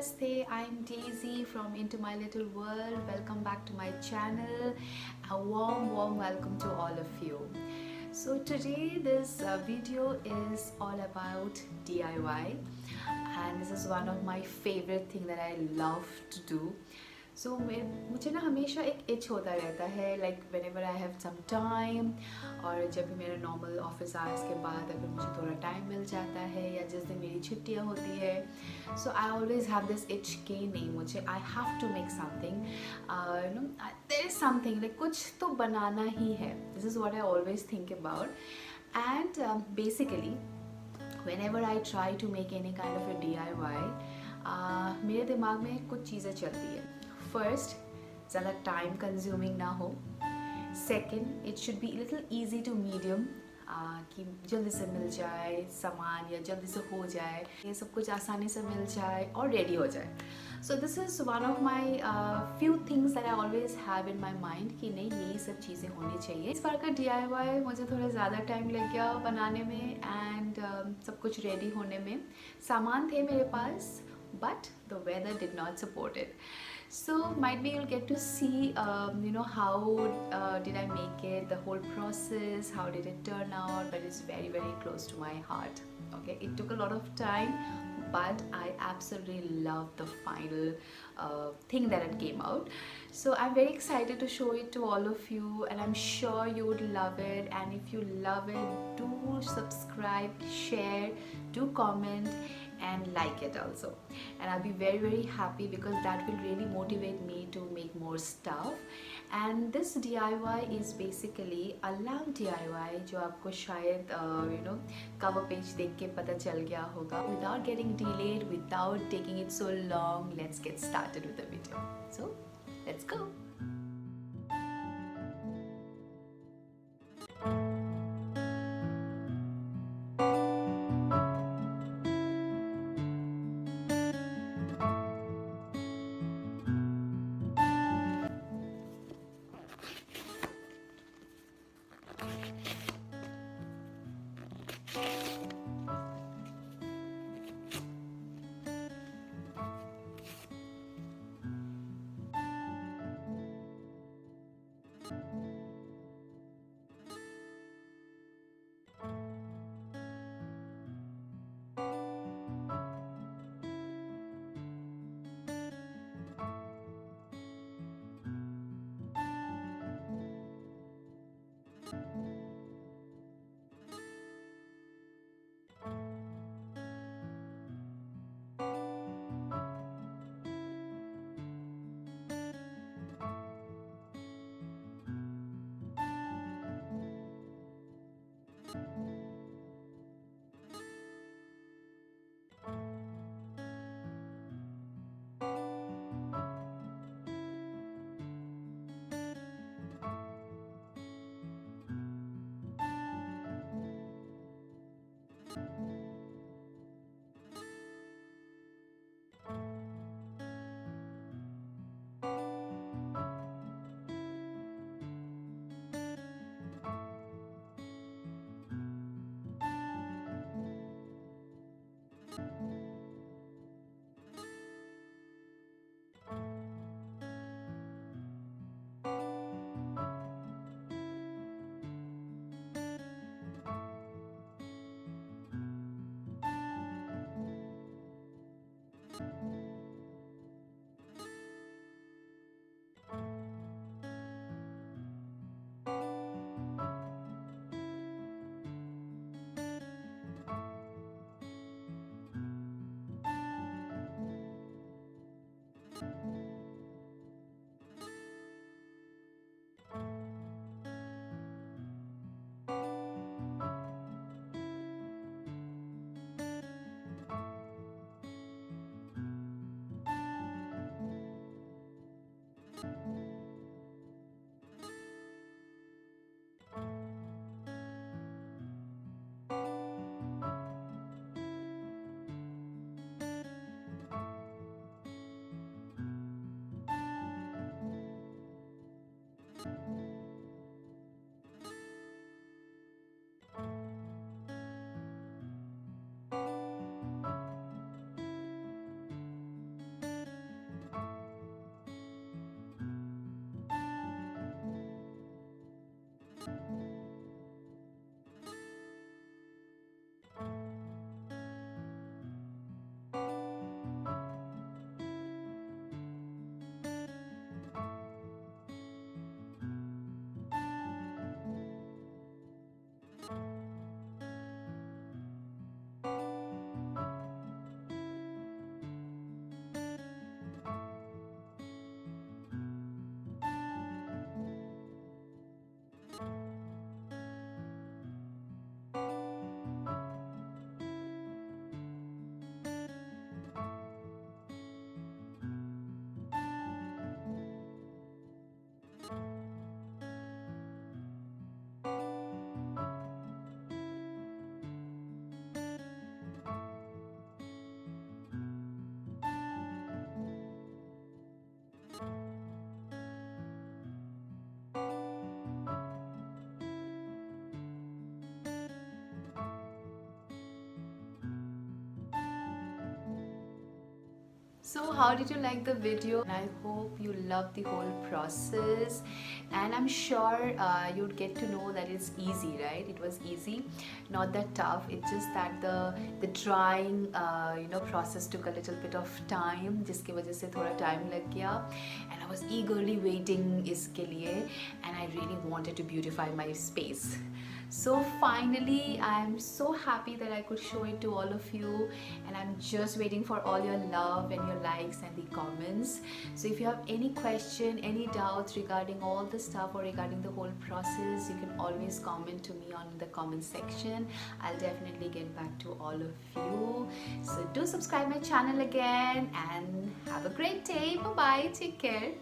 Namaste, I'm Daisy from Intomylilworld. Welcome back to my channel. A warm welcome to all of you. So today this video is all about DIY, and this is one of my favorite thing that I love to do. So मुझे ना हमेशा एक etch होता रहता है, like whenever I have some time, और जब भी मेरे normal office hours के बाद अगर मुझे थोड़ा time मिल जाता है या जिस दिन मेरी छुट्टियाँ होती है, so I always have this itch कि नहीं मुझे I have to make something, there is something like कुछ तो बनाना ही है. This is what I always think about, and basically whenever I try to make any kind of a DIY, मेरे दिमाग में कुछ चीज़ें चलती है. First, ज़्यादा time consuming ना हो. Second, it should be a little easy to medium, कि जल्दी से मिल जाए सामान या जल्दी से हो जाए, ये सब कुछ आसानी से मिल जाए और ready हो जाए. So this is one of my few things that I always have in my mind कि नहीं यही सब चीज़ें होनी चाहिए. इस बार का DIY मुझे थोड़ा ज़्यादा टाइम लग गया बनाने में and सब कुछ ready होने में. सामान थे मेरे पास, but the weather did not support it. So might be you'll get to see how did I make it, the whole process, how did it turn out, but it's very close to my heart. Okay, it took a lot of time, but I absolutely love the final thing that it came out. So I'm very excited to show it to all of you, and I'm sure you would love it. And if you love it, do subscribe, share, do comment and like it also, and I'll be very happy because that will really motivate me to make more stuff. And this DIY is basically a lamp DIY जो आपको शायद cover page देख के पता चल गया होगा. Without getting delayed, without taking it so long, let's get started with the video. So let's go. So how did you like the video? I hope you loved the whole process, and I'm sure you'd get to know that it's easy, right? It was easy, not that tough. It's just that the drying process took a little bit of time, जिसकी वजह से थोड़ा time लग गया, and I was eagerly waiting इसके लिए, and I really wanted to beautify my space. So finally, I'm so happy that I could show it to all of you, and I'm just waiting for all your love and your likes and the comments. So if you have any question, any doubts regarding all the stuff or regarding the whole process, you can always comment to me on the comment section. I'll definitely get back to all of you. So do subscribe my channel again, and have a great day. Bye bye, take care.